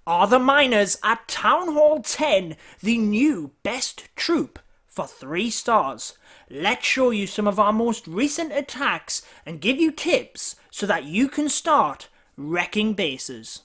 Are the miners at Town Hall 10 the new best troop for 3 stars? Let's show you some of our most recent attacks and give you tips so that you can start wrecking bases.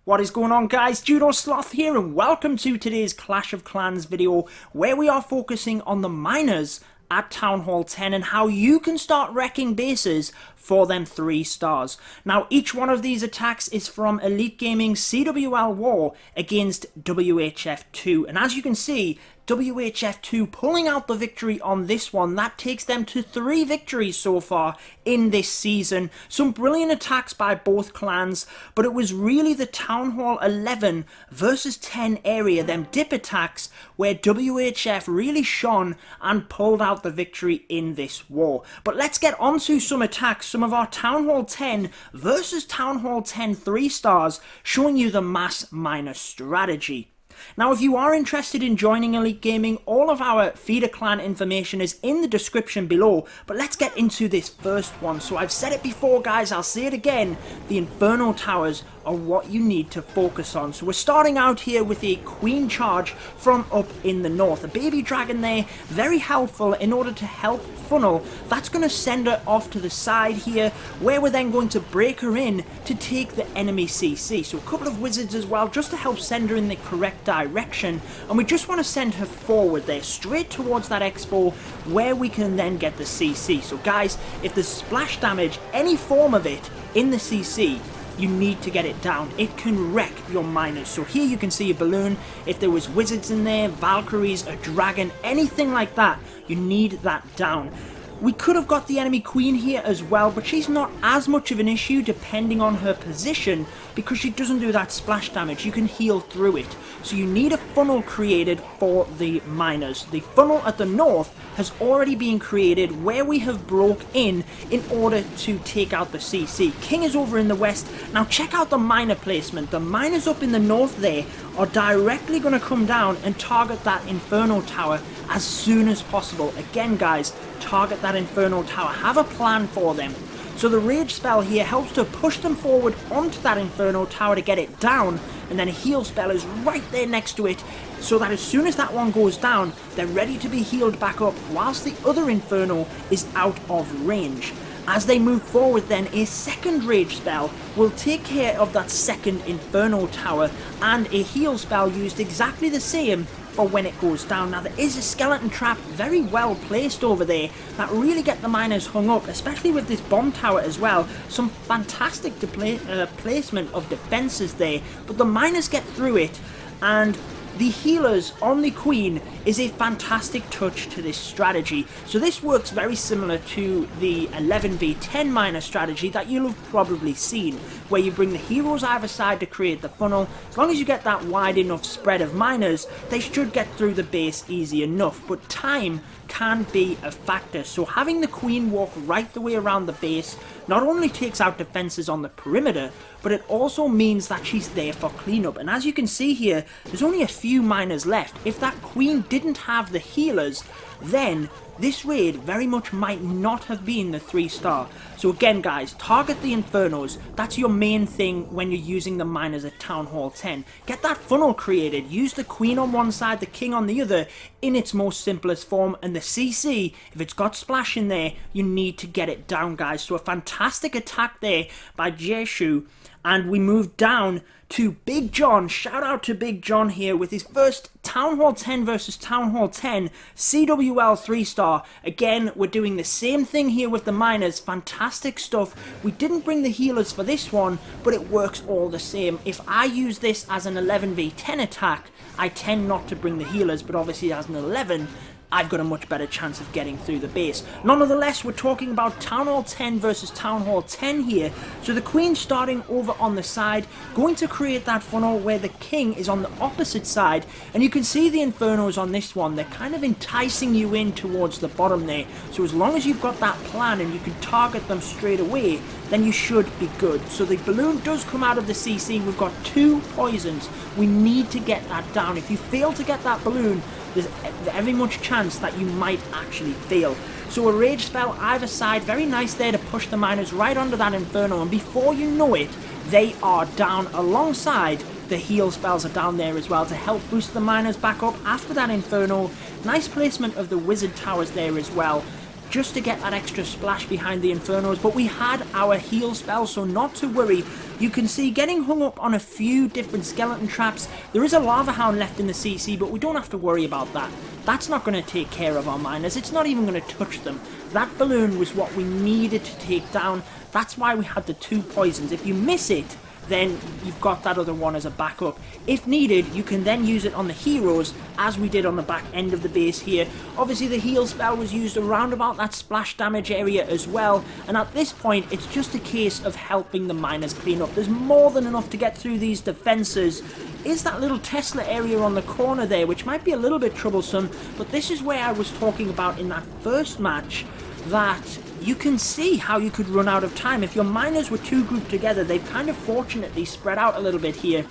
What is going on, guys? Judo Sloth here and welcome to today's Clash of Clans video where we are focusing on the miners at Town Hall 10 and how you can start wrecking bases for them 3 stars. Now, each one of these attacks is from Elite Gaming CWL War against WHF2, and as you can see, WHF2 pulling out the victory on this one. That takes them to 3 victories so far in this season. Some brilliant attacks by both clans, but it was really the Town Hall 11 versus 10 area, them dip attacks, where WHF really shone and pulled out the victory in this war. But let's get on to some attacks, some of our Town Hall 10 versus Town Hall 10 3 stars, showing you the mass miner strategy. Now, if you are interested in joining Elite Gaming, all of our feeder clan information is in the description below, but let's get into this first one. So I've said it before, guys, I'll say it again, the Inferno Towers are what you need to focus on. So we're starting out here with a Queen Charge from up in the north. A baby dragon there, very helpful in order to help funnel. That's going to send her off to the side here, where we're then going to break her in to take the enemy CC. So a couple of wizards as well, just to help send her in the correct direction. And we just want to send her forward there, straight towards that expo, where we can then get the CC. So guys, if there's splash damage, any form of it, in the CC, you need to get it down. It can wreck your miners. So here you can see a balloon. If there was wizards in there, Valkyries, a dragon, anything like that, you need that down. We could have got the enemy queen here as well, but she's not as much of an issue depending on her position because she doesn't do that splash damage. You can heal through it. So you need a funnel created for the miners. The funnel at the north has already been created where we have broke in order to take out the CC. King is over in the west. Now check out the miner placement. The miners up in the north there are directly going to come down and target that Inferno Tower as soon as possible. Again, guys, target that Inferno Tower. Have a plan for them. So the Rage spell here helps to push them forward onto that Inferno Tower to get it down, and then a heal spell is right there next to it, so that as soon as that one goes down, they're ready to be healed back up whilst the other Inferno is out of range. As they move forward then, a second Rage spell will take care of that second Inferno Tower, and a heal spell used exactly the same for when it goes down. Now there is a skeleton trap very well placed over there that really get the miners hung up, especially with this bomb tower as well. Some fantastic placement of defenses there, but the miners get through it, and the healers on the queen is a fantastic touch to this strategy. So this works very similar to the 11v10 miner strategy that you'll have probably seen, where you bring the heroes either side to create the funnel. As long as you get that wide enough spread of miners, they should get through the base easy enough, but time can be a factor. So having the queen walk right the way around the base not only takes out defenses on the perimeter, but it also means that she's there for cleanup. And as you can see here, there's only a few miners left. If that queen didn't have the healers, then this raid very much might not have been the 3 star. So again, guys, target the Infernos. That's your main thing when you're using the miners at Town Hall 10. Get that funnel created. Use the queen on one side, the king on the other, in its most simplest form. And the CC, if it's got splash in there, you need to get it down, guys. So a fantastic attack there by Jeshu. And we move down to Big John. Shout out to Big John here with his first Town Hall 10 versus Town Hall 10 CWL 3 star. Again, we're doing the same thing here with the miners. Fantastic stuff. We didn't bring the healers for this one, but it works all the same. If I use this as an 11v10 attack, I tend not to bring the healers, but obviously as an 11, I've got a much better chance of getting through the base. Nonetheless, we're talking about Town Hall 10 versus Town Hall 10 here. So the queen starting over on the side, going to create that funnel where the king is on the opposite side. And you can see the Infernos on this one. They're kind of enticing you in towards the bottom there. So as long as you've got that plan and you can target them straight away, then you should be good. So the balloon does come out of the CC. We've got 2 poisons. We need to get that down. If you fail to get that balloon, there's very much chance that you might actually fail. So a rage spell either side, very nice there to push the miners right onto that Inferno, and before you know it, they are down alongside the heal spells are down there as well to help boost the miners back up after that Inferno. Nice placement of the wizard towers there as well, just to get that extra splash behind the Infernos, but we had our heal spell, so not to worry. You can see getting hung up on a few different skeleton traps. There is a lava hound left in the CC, but we don't have to worry about that. That's not going to take care of our miners. It's not even going to touch them. That balloon was what we needed to take down. That's why we had the 2 poisons. If you miss it, then you've got that other one as a backup. If needed, you can then use it on the heroes, as we did on the back end of the base here. Obviously the heal spell was used around about that splash damage area as well, and at this point it's just a case of helping the miners clean up. There's more than enough to get through these defenses. Is that little Tesla area on the corner there, which might be a little bit troublesome, but this is where I was talking about in that first match, that you can see how you could run out of time. If your miners were 2 grouped together, they've kind of fortunately spread out a little bit here.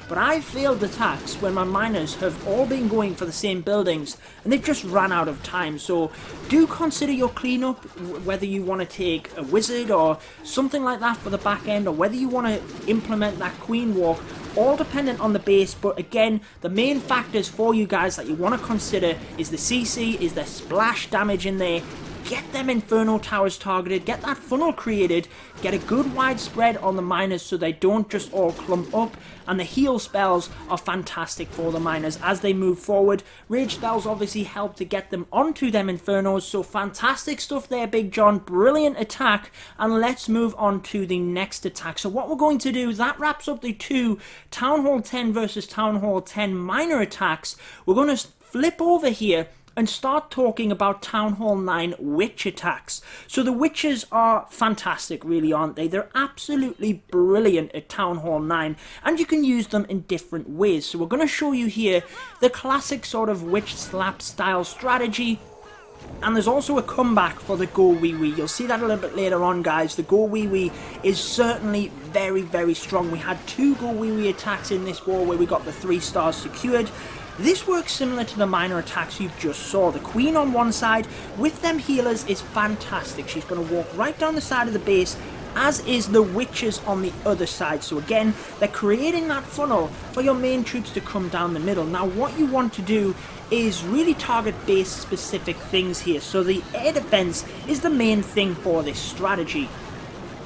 But I've failed attacks when my miners have all been going for the same buildings and they've just ran out of time. So do consider your cleanup, whether you want to take a wizard or something like that for the back end, or whether you want to implement that queen walk, all dependent on the base. But again, the main factors for you guys that you want to consider is the CC, is the splash damage in there. Get them Inferno towers targeted, get that funnel created, get a good wide spread on the miners so they don't just all clump up, and the heal spells are fantastic for the miners as they move forward. Rage spells obviously help to get them onto them Infernos, so fantastic stuff there, Big John, brilliant attack, and let's move on to the next attack. So what we're going to do, that wraps up the 2 Town Hall 10 versus Town Hall 10 miner attacks. We're going to flip over here and start talking about Town Hall 9 witch attacks. So the witches are fantastic, really, aren't they? They're absolutely brilliant at Town Hall 9, and you can use them in different ways. So we're going to show you here the classic sort of witch slap style strategy, and there's also a comeback for the GoWiWi. You'll see that a little bit later on, guys. The GoWiWi is certainly very, very strong. We had 2 GoWiWi attacks in this war where we got the 3 stars secured. This works similar to the miner attacks you just saw. The queen on one side with them healers is fantastic. She's going to walk right down the side of the base, as is the witches on the other side. So again, they're creating that funnel for your main troops to come down the middle. Now what you want to do is really target base specific things here. So the air defense is the main thing for this strategy.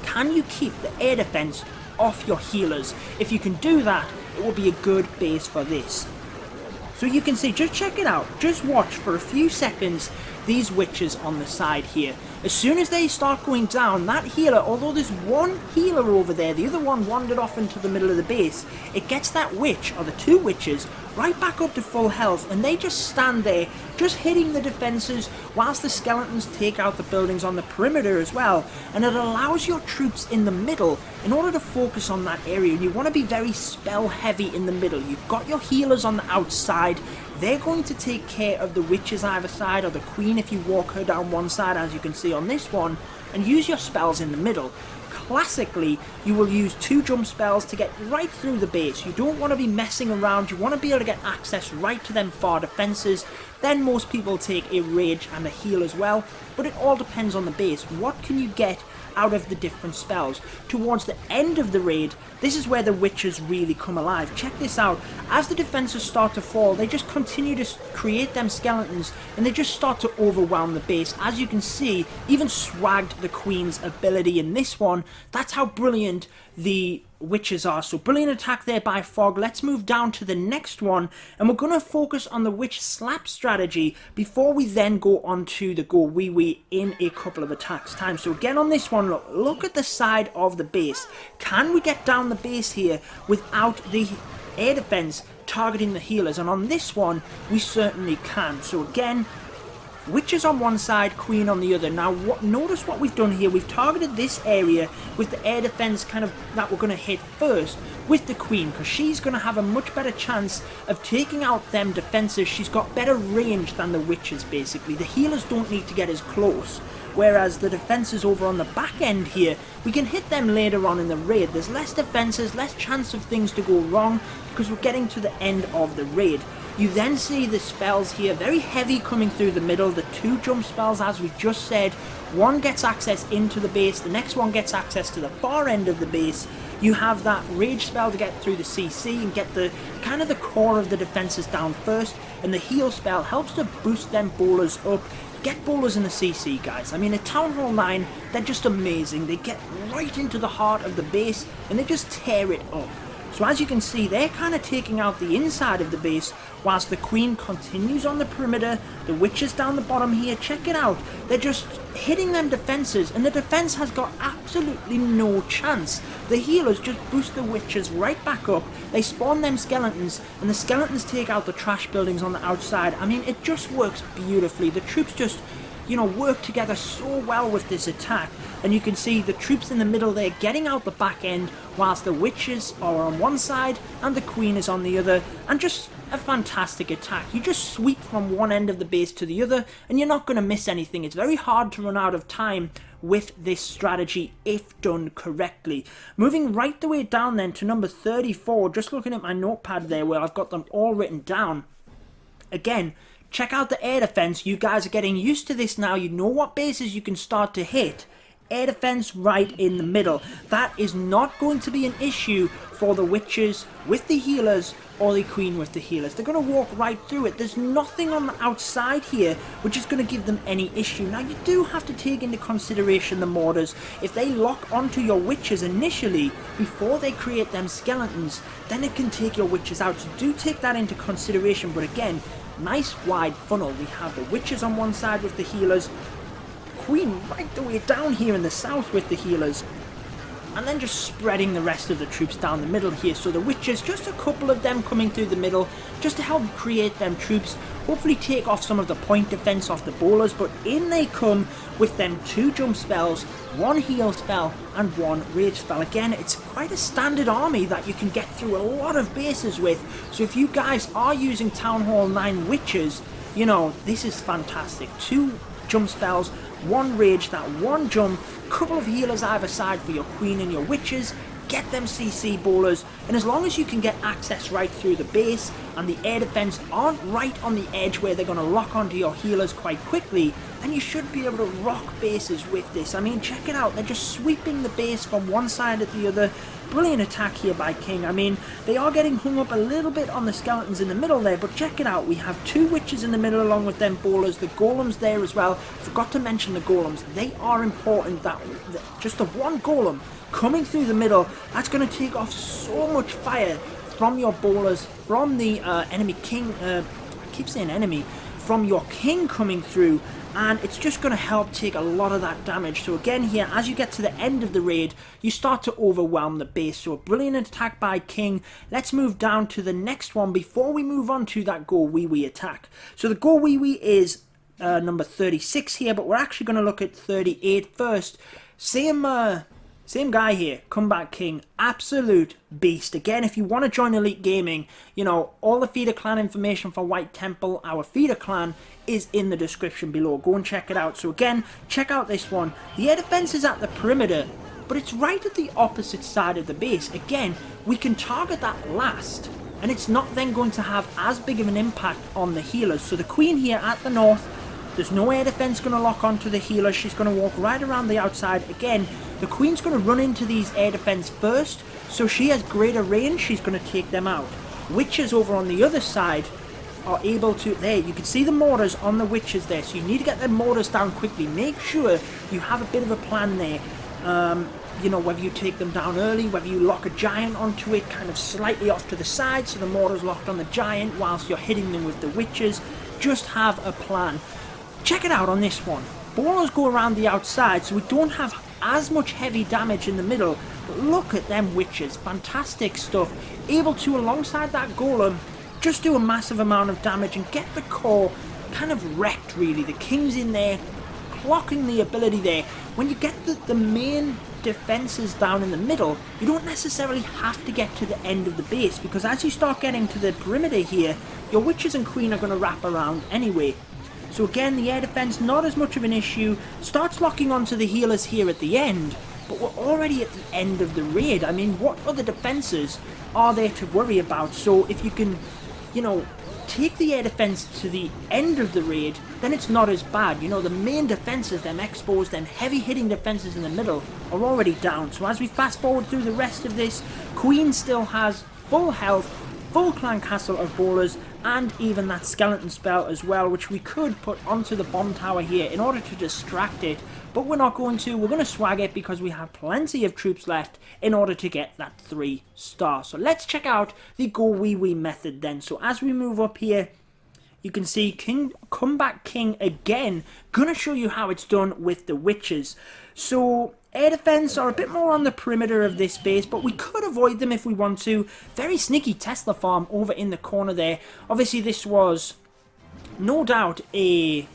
Can you keep the air defense off your healers? If you can do that, it will be a good base for this. So you can see, just check it out, just watch for a few seconds these witches on the side here. As soon as they start going down, that healer, although there's 1 healer over there, the other one wandered off into the middle of the base, it gets that witch, or the 2 witches, right back up to full health, and they just stand there, just hitting the defenses, whilst the skeletons take out the buildings on the perimeter as well, and it allows your troops in the middle, in order to focus on that area. You want to be very spell heavy in the middle. You've got your healers on the outside, they're going to take care of the witches either side, or the queen if you walk her down one side, as you can see on this one, and use your spells in the middle. Classically, you will use 2 jump spells to get right through the base. You don't want to be messing around, you want to be able to get access right to them far defenses. Then most people take a rage and a heal as well, but it all depends on the base. What can you get out of the different spells? Towards the end of the raid, this is where the witches really come alive. Check this out. As the defenses start to fall, they just continue to create them skeletons, and they just start to overwhelm the base. As you can see, even swagged the queen's ability in this one. That's how brilliant the witches are. So brilliant attack there by Fog. Let's move down to the next one, and we're going to focus on the witch slap strategy before we then go on to the GoWiWi in a couple of attacks time. So again on this one, look at the side of the base. Can we get down the base here without the air defense targeting the healers? And on this one, we certainly can. So again, witches on one side, queen on the other. Now notice what we've done here. We've targeted this area with the air defense kind of that we're going to hit first with the queen, because she's going to have a much better chance of taking out them defenses. She's got better range than the witches basically. The healers don't need to get as close, whereas the defenses over on the back end here, we can hit them later on in the raid. There's less defenses, less chance of things to go wrong, because we're getting to the end of the raid. You then see the spells here, very heavy coming through the middle, the 2 jump spells as we just said. One gets access into the base, the next one gets access to the far end of the base. You have that rage spell to get through the CC and get the kind of the core of the defenses down first, and the heal spell helps to boost them bowlers up. Get bowlers in the CC, guys. I mean, at Town Hall 9, they're just amazing. They get right into the heart of the base and they just tear it up. So as you can see, they're kind of taking out the inside of the base whilst the Queen continues on the perimeter. The witches down the bottom here, check it out. They're just hitting them defenses and the defense has got absolutely no chance. The healers just boost the witches right back up. They spawn them skeletons and the skeletons take out the trash buildings on the outside. I mean, it just works beautifully. The troops just, you know, work together so well with this attack. And you can see the troops in the middle there getting out the back end whilst the witches are on one side and the Queen is on the other. And just a fantastic attack. You just sweep from one end of the base to the other and you're not going to miss anything. It's very hard to run out of time with this strategy if done correctly. Moving right the way down then to number 34, just looking at my notepad there where I've got them all written down. Again, check out the air defense. You guys are getting used to this now. You know what bases you can start to hit. Air defense right in the middle. That is not going to be an issue for the witches with the healers or the Queen with the healers. They're going to walk right through it. There's nothing on the outside here which is going to give them any issue. Now you do have to take into consideration the mortars. If they lock onto your witches initially before they create them skeletons, then it can take your witches out. So do take that into consideration. But again, nice wide funnel. We have the witches on one side with the healers, Queen right the way down here in the south with the healers, and then just spreading the rest of the troops down the middle here. So the witches, just a couple of them coming through the middle just to help create them troops, hopefully take off some of the point defense off the bowlers. But in they come with them 2 jump spells, 1 heal spell and 1 rage spell. Again, it's quite a standard army that you can get through a lot of bases with. So if you guys are using Town Hall 9 witches, you know, this is fantastic. 2 jump spells, 1 rage, that 1 jump, couple of healers either side for your Queen and your witches. Get them CC bowlers, and as long as you can get access right through the base and the air defense aren't right on the edge where they're going to lock onto your healers quite quickly, then you should be able to rock bases with this. I mean, check it out. They're just sweeping the base from one side to the other. Brilliant attack here by King. I mean, they are getting hung up a little bit on the skeletons in the middle there, but check it out. We have 2 witches in the middle along with them bowlers. The golems there as well. Forgot to mention the golems. They are important. That just the 1 golem coming through the middle, that's going to take off so much fire from your bowlers, from the enemy King. I keep saying enemy. From your King coming through, and it's just going to help take a lot of that damage. So again here, as you get to the end of the raid, you start to overwhelm the base. So a brilliant attack by King. Let's move down to the next one before we move on to that GoWiWi attack. So the GoWiWi is number 36 here, but we're actually going to look at 38 first. Same guy here, Comeback King, absolute beast. Again, if you want to join Elite Gaming, you know, all the feeder clan information for White Temple, our feeder clan, is in the description below. Go and check it out. So again, check out this one. The air defense is at the perimeter, but it's right at the opposite side of the base. Again, we can target that last, and it's not then going to have as big of an impact on the healers. So the Queen here at the north, there's no air defense going to lock onto the healer. She's going to walk right around the outside. Again, the Queen's going to run into these air defense first, so she has greater range. She's going to take them out. Witches over on the other side are able to... There, you can see the mortars on the witches there, so you need to get them mortars down quickly. Make sure you have a bit of a plan there. You know, whether you take them down early, whether you lock a giant onto it kind of slightly off to the side, so the mortar's locked on the giant whilst you're hitting them with the witches. Just have a plan. Check it out on this one. Bowlers go around the outside, so we don't have as much heavy damage in the middle. But look at them witches. Fantastic stuff. Able to, alongside that golem, just do a massive amount of damage and get the core kind of wrecked, really. The King's in there, clocking the ability there. When you get the main defenses down in the middle, you don't necessarily have to get to the end of the base, because as you start getting to the perimeter here, your witches and Queen are going to wrap around anyway. So again, the air defense, not as much of an issue. Starts locking onto the healers here at the end, but we're already at the end of the raid. I mean, what other defenses are there to worry about? So if you can, you know, take the air defense to the end of the raid, then it's not as bad. You know, the main defenses, them exposed, them heavy hitting defenses in the middle are already down. So as we fast forward through the rest of this, Queen still has full health, full clan castle of bowlers, and even that skeleton spell as well, which we could put onto the bomb tower here in order to distract it, but we're not going to. We're going to swag it because we have plenty of troops left in order to get that 3 star. So let's check out the GoWiWi method then. So as we move up here, you can see Comeback King again. Gonna show you how it's done with the witches. So air defense are a bit more on the perimeter of this base, but we could avoid them if we want to. Very sneaky Tesla farm over in the corner there. Obviously this was no doubt a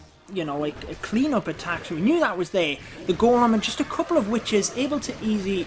cleanup attack, so we knew that was there. The golem and just a couple of witches able to easily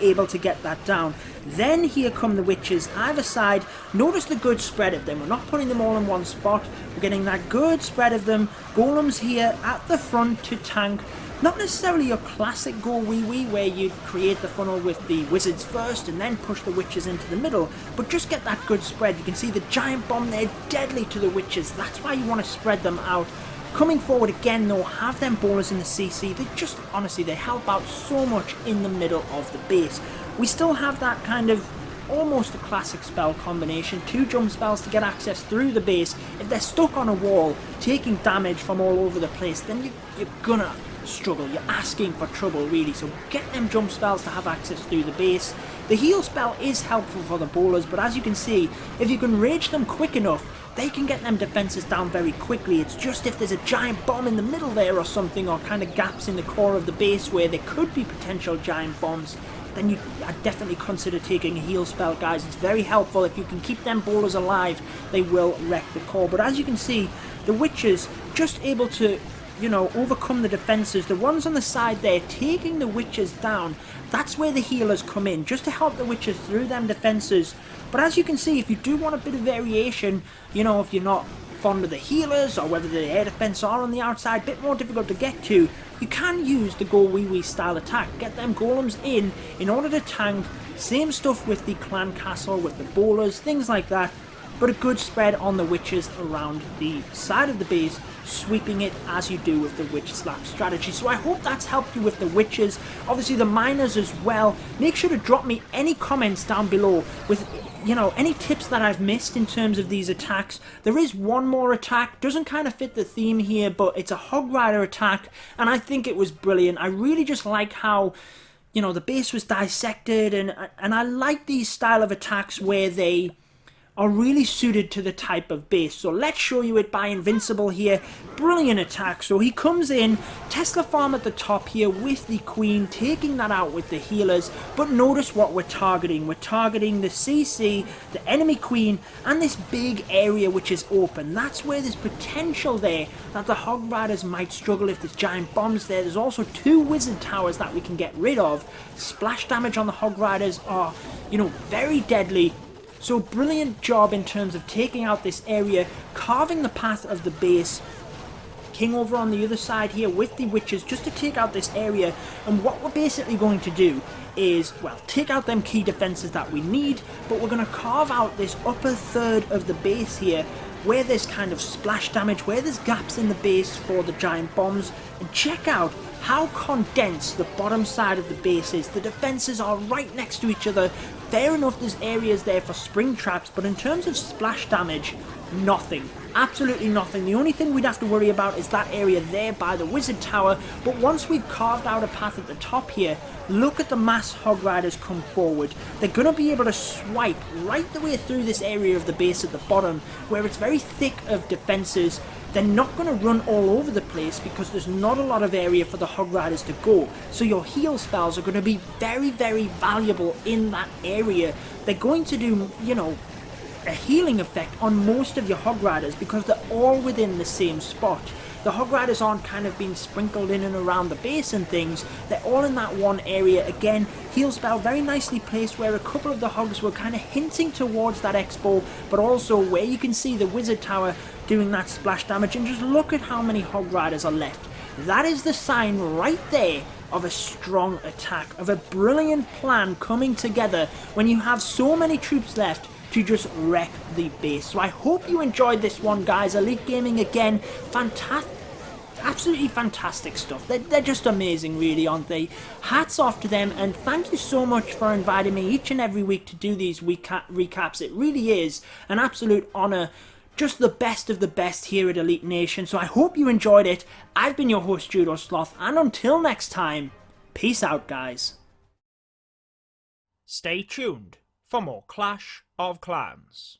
able to get that down. Then here come the witches either side. Notice the good spread of them. We're not putting them all in one spot. We're getting that good spread of them. Golems here at the front to tank. Not necessarily your classic GoWiWi where you create the funnel with the wizards first and then push the witches into the middle, but just get that good spread. You can see the giant bomb there, deadly to the witches. That's why you want to spread them out. Coming forward again though, have them bowlers in the CC. They just, honestly, they help out so much in the middle of the base. We still have that kind of almost a classic spell combination. 2 jump spells to get access through the base. If they're stuck on a wall, taking damage from all over the place, then you're gonna struggle. You're asking for trouble really, so get them jump spells to have access through the base. The heal spell is helpful for the bowlers, but as you can see, if you can rage them quick enough, they can get them defenses down very quickly. It's just if there's a giant bomb in the middle there or something, or kind of gaps in the core of the base where there could be potential giant bombs, then I'd definitely consider taking a heal spell, guys. It's very helpful. If you can keep them bowlers alive, they will wreck the core. But as you can see, the witches just able to overcome the defenses. The ones on the side there taking the witches down, that's where the healers come in, just to help the witches through them defenses. But as you can see, if you do want a bit of variation, if you're not fond of the healers or whether the air defense are on the outside, a bit more difficult to get to, you can use the GoWiWi style attack. Get them golems in order to tank. Same stuff with the clan castle, with the bowlers, things like that. But a good spread on the witches around the side of the base, sweeping it as you do with the witch slap strategy. So I hope that's helped you with the witches. Obviously the miners as well. Make sure to drop me any comments down below with any tips that I've missed in terms of these attacks. There is one more attack, doesn't kind of fit the theme here, but it's a Hog Rider attack, and I think it was brilliant. I really just like how the base was dissected, and I like these style of attacks where they are really suited to the type of base. So let's show you it by Invincible here. Brilliant attack. So he comes in, Tesla farm at the top here with the Queen, taking that out with the healers. But notice what we're targeting. We're targeting the CC, the enemy Queen, and this big area which is open. That's where there's potential there that the Hog Riders might struggle if there's giant bombs there. There's also 2 wizard towers that we can get rid of. Splash damage on the Hog Riders are, very deadly. So brilliant job in terms of taking out this area, carving the path of the base. King over on the other side here with the witches just to take out this area. And what we're basically going to do is, well, take out them key defenses that we need, but we're going to carve out this upper third of the base here where there's kind of splash damage, where there's gaps in the base for the giant bombs. And check out how condensed the bottom side of the base is. The defenses are right next to each other. Fair enough, there's areas there for spring traps, but in terms of splash damage, nothing. Absolutely nothing. The only thing we'd have to worry about is that area there by the wizard tower, but once we've carved out a path at the top here, look at the mass Hog Riders come forward. They're going to be able to swipe right the way through this area of the base at the bottom, where it's very thick of defenses. They're not going to run all over the place because there's not a lot of area for the Hog Riders to go. So your heal spells are going to be very, very valuable in that area. They're going to do, a healing effect on most of your Hog Riders because they're all within the same spot. The Hog Riders aren't kind of being sprinkled in and around the base and things. They're all in that one area. Again, heal spell very nicely placed where a couple of the Hogs were kind of hinting towards that expo, but also where you can see the wizard tower doing that splash damage. And just look at how many Hog Riders are left. That is the sign right there of a strong attack, of a brilliant plan coming together when you have so many troops left to just wreck the base. So I hope you enjoyed this one, guys. Elite Gaming again, fantastic. Absolutely fantastic stuff. They're just amazing, really, aren't they? Hats off to them, and thank you so much for inviting me each and every week to do these recaps. It really is an absolute honour. Just the best of the best here at Elite Nation. So I hope you enjoyed it. I've been your host, Judo Sloth, and until next time, peace out, guys. Stay tuned for more Clash of Clans.